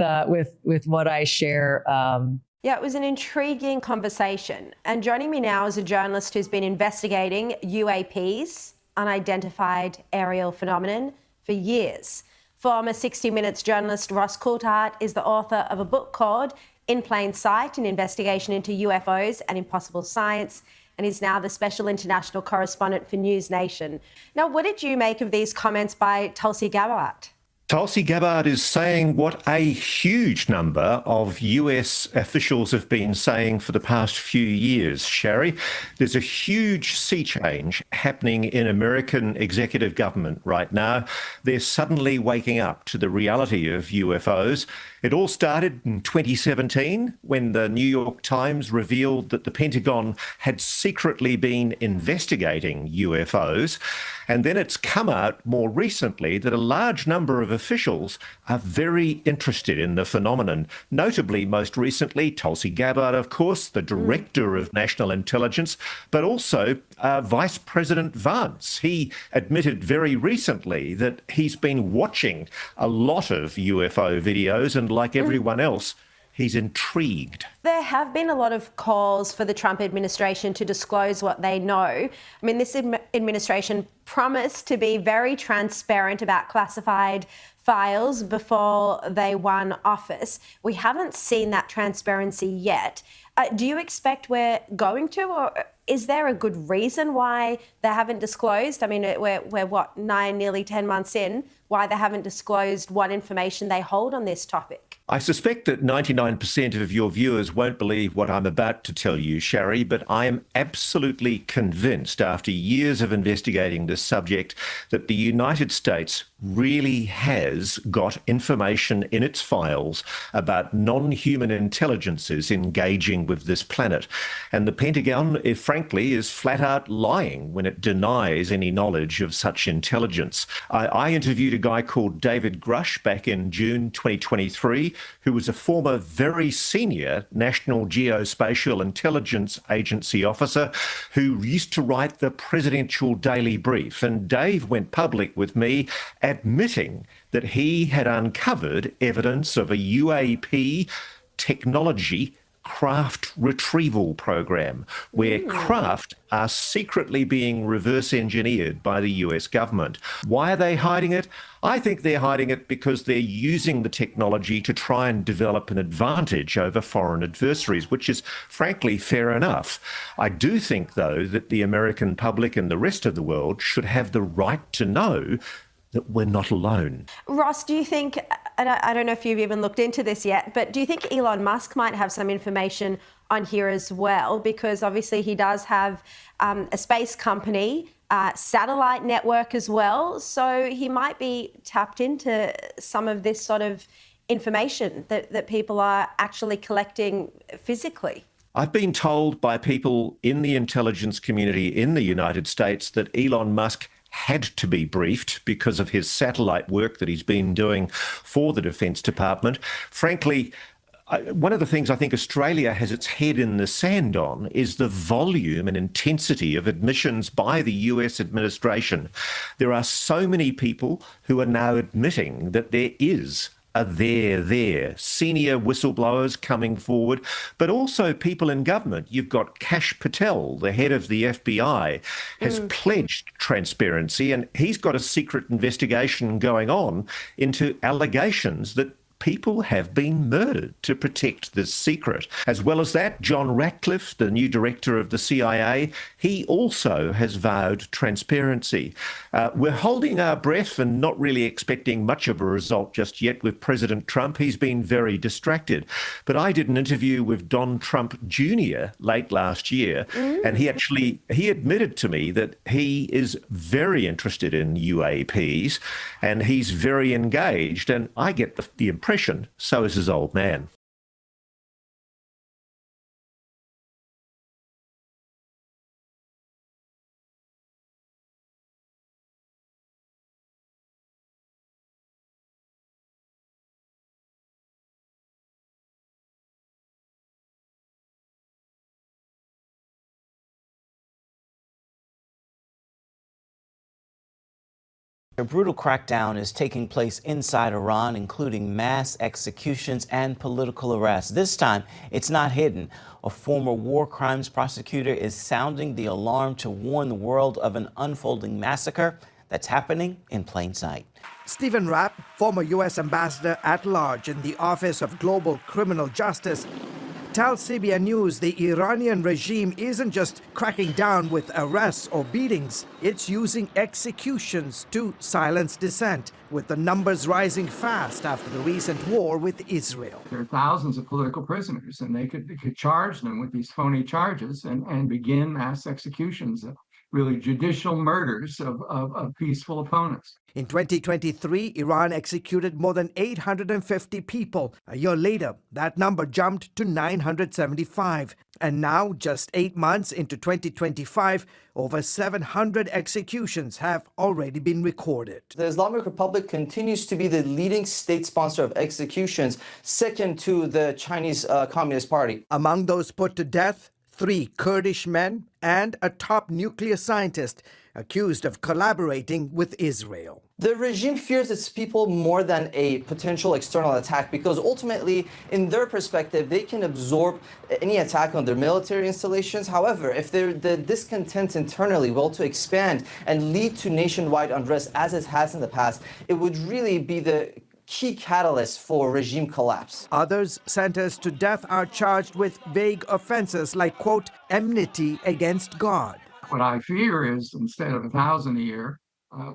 S27: what I share.
S25: Yeah, it was an intriguing conversation. And joining me now is a journalist who's been investigating UAPs, unidentified aerial phenomenon, for years. Former 60 Minutes journalist Ross Coulthart is the author of a book called In Plain Sight, an investigation into UFOs and impossible science, and is now the special international correspondent for News Nation. Now, what did you make of these comments by Tulsi Gabbard?
S28: Tulsi Gabbard is saying what a huge number of US officials have been saying for the past few years, Sherry. There's a huge sea change happening in American executive government right now. They're suddenly waking up to the reality of UFOs. It all started in 2017 when the New York Times revealed that the Pentagon had secretly been investigating UFOs. And then it's come out more recently that a large number of officials are very interested in the phenomenon. Notably, most recently, Tulsi Gabbard, of course, the Director of National Intelligence, but also Vice President Vance. He admitted very recently that he's been watching a lot of UFO videos, and like everyone else, he's intrigued.
S25: There have been a lot of calls for the Trump administration to disclose what they know. I mean, this administration promised to be very transparent about classified files before they won office. We haven't seen that transparency yet. Do you expect we're going to, or is there a good reason why they haven't disclosed? I mean, we're what, 9, nearly 10 months in, why they haven't disclosed what information they hold on this topic?
S28: I suspect that 99% of your viewers won't believe what I'm about to tell you, Shari, but I am absolutely convinced after years of investigating this subject that the United States really has got information in its files about non-human intelligences engaging with this planet. And the Pentagon, frankly, is flat out lying when it denies any knowledge of such intelligence. I interviewed a guy called David Grush back in June 2023, who was a former very senior National Geospatial Intelligence Agency officer who used to write the Presidential Daily Brief. And Dave went public with me admitting that he had uncovered evidence of a UAP technology craft retrieval program where craft are secretly being reverse engineered by the US government. Why are they hiding it? I think they're hiding it because they're using the technology to try and develop an advantage over foreign adversaries, which is frankly fair enough. I do think, though, that the American public and the rest of the world should have the right to know that we're not alone.
S25: Ross, do you think, I don't know if you've even looked into this yet, but do you think Elon Musk might have some information on here as well? Because obviously he does have a space company, satellite network as well. So he might be tapped into some of this sort of information that people are actually collecting physically.
S28: I've been told by people in the intelligence community in the United States that Elon Musk had to be briefed because of his satellite work that he's been doing for the Defence Department. Frankly, one of the things I think Australia has its head in the sand on is the volume and intensity of admissions by the US administration. There are so many people who are now admitting that there is there. Senior whistleblowers coming forward, but also people in government. You've got Kash Patel, the head of the FBI, has pledged transparency, and he's got a secret investigation going on into allegations that people have been murdered to protect this secret. As well as that, John Ratcliffe, the new director of the CIA, he also has vowed transparency. We're holding our breath and not really expecting much of a result just yet with President Trump. He's been very distracted. But I did an interview with Don Trump Jr. late last year, and he admitted to me that he is very interested in UAPs and he's very engaged. And I get the impression so is his old man.
S1: A brutal crackdown is taking place inside Iran, including mass executions and political arrests. This time, it's not hidden. A former war crimes prosecutor is sounding the alarm to warn the world of an unfolding massacre that's happening in plain sight.
S2: Stephen Rapp, former U.S. ambassador at large in the Office of Global Criminal Justice, tells CBN News the Iranian regime isn't just cracking down with arrests or beatings, it's using executions to silence dissent, with the numbers rising fast after the recent war with Israel.
S3: There are thousands of political prisoners, and they could charge them with these phony charges and begin mass executions. really judicial murders of peaceful opponents.
S2: In 2023, Iran executed more than 850 people. A year later, that number jumped to 975. And now, just 8 months into 2025, over 700 executions have already been recorded.
S6: The Islamic Republic continues to be the leading state sponsor of executions, second to the Chinese Communist Party.
S2: Among those put to death, 3 Kurdish men and a top nuclear scientist accused of collaborating with Israel.
S6: The regime fears its people more than a potential external attack because ultimately, in their perspective, they can absorb any attack on their military installations. However, if the discontent internally will to expand and lead to nationwide unrest as it has in the past, it would really be the key catalyst for regime collapse.
S2: Others sentenced to death are charged with vague offenses like, quote, enmity against God.
S3: What I fear is instead of 1,000 a year,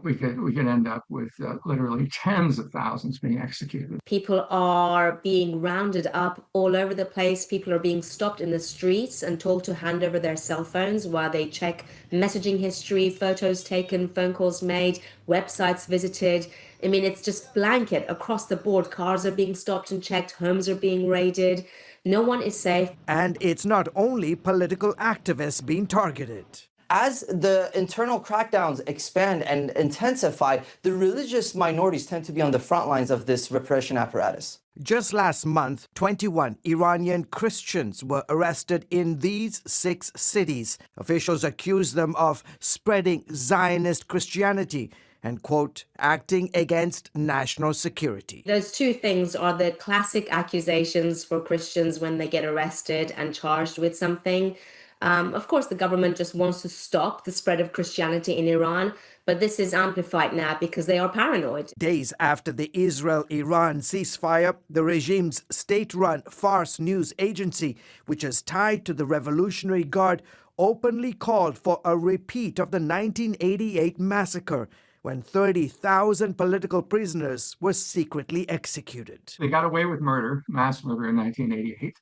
S3: we could end up with literally tens of thousands being executed.
S7: People are being rounded up all over the place. People are being stopped in the streets and told to hand over their cell phones while they check messaging history, photos taken, phone calls made, websites visited. I mean, it's just blanket across the board. Cars are being stopped and checked. Homes are being raided. No one is safe.
S2: And it's not only political activists being targeted.
S6: As the internal crackdowns expand and intensify, the religious minorities tend to be on the front lines of this repression apparatus.
S2: Just last month, 21 Iranian Christians were arrested in these 6 cities. Officials accused them of spreading Zionist Christianity and, quote, acting against national security.
S7: Those two things are the classic accusations for Christians when they get arrested and charged with something. Of course, the government just wants to stop the spread of Christianity in Iran, but this is amplified now because they are paranoid.
S2: Days after the Israel-Iran ceasefire, the regime's state-run Fars news agency, which is tied to the Revolutionary Guard, openly called for a repeat of the 1988 massacre, when 30,000 political prisoners were secretly executed.
S3: They got away with murder, mass murder in 1988.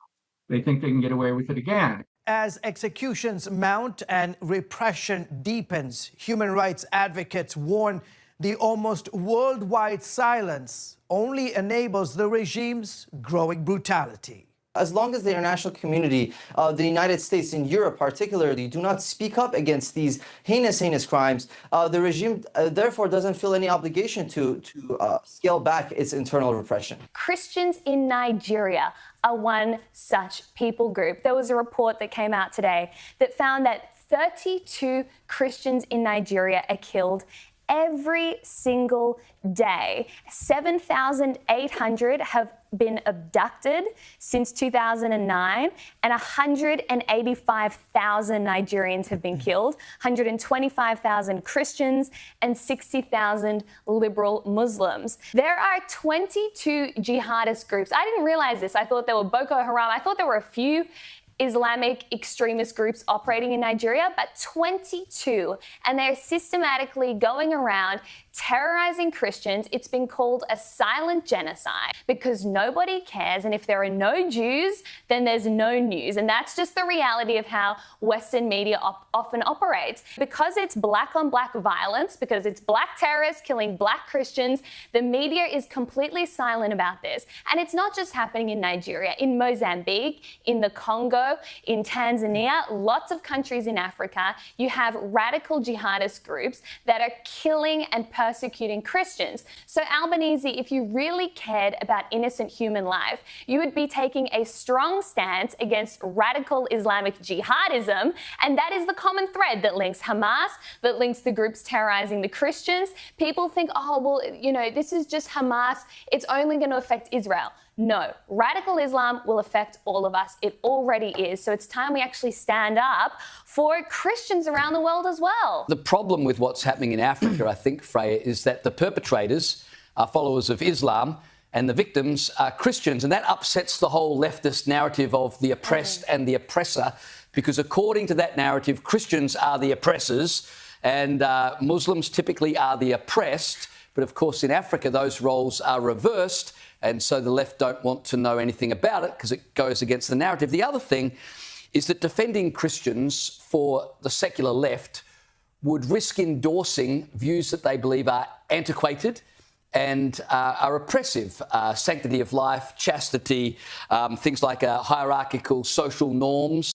S3: They think they can get away with it again.
S2: As executions mount and repression deepens, human rights advocates warn the almost worldwide silence only enables the regime's growing brutality.
S6: As long as the international community, the United States and Europe particularly, do not speak up against these heinous crimes, the regime therefore doesn't feel any obligation to scale back its internal repression.
S8: Christians in Nigeria are one such people group. There was a report that came out today that found that 32 Christians in Nigeria are killed every single day. 7,800 have been abducted since 2009, and 185,000 Nigerians have been killed, 125,000 Christians, and 60,000 liberal Muslims. There are 22 jihadist groups. I didn't realize this. I thought there were Boko Haram. I thought there were a few Islamic extremist groups operating in Nigeria, but 22, and they're systematically going around terrorizing Christians. It's been called a silent genocide because nobody cares, and if there are no Jews, then there's no news, and that's just the reality of how Western media often operates. Because it's black on black violence, because it's black terrorists killing black Christians, the media is completely silent about this. And it's not just happening in Nigeria, in Mozambique, in the Congo, in Tanzania, lots of countries in Africa, you have radical jihadist groups that are killing and persecuting Christians. So Albanese, if you really cared about innocent human life, you would be taking a strong stance against radical Islamic jihadism, and that is the common thread that links Hamas, that links the groups terrorizing the Christians. People think, oh, well, you know, this is just Hamas, it's only going to affect Israel. No, radical Islam will affect all of us. It already is. So it's time we actually stand up for Christians around the world as well.
S10: The problem with what's happening in Africa, I think, Freya, is that the perpetrators are followers of Islam and the victims are Christians. And that upsets the whole leftist narrative of the oppressed and the oppressor, because according to that narrative, Christians are the oppressors and Muslims typically are the oppressed. But of course, in Africa, those roles are reversed. And so the left don't want to know anything about it because it goes against the narrative. The other thing is that defending Christians for the secular left would risk endorsing views that they believe are antiquated and are oppressive. Sanctity of life, chastity, things like hierarchical social norms.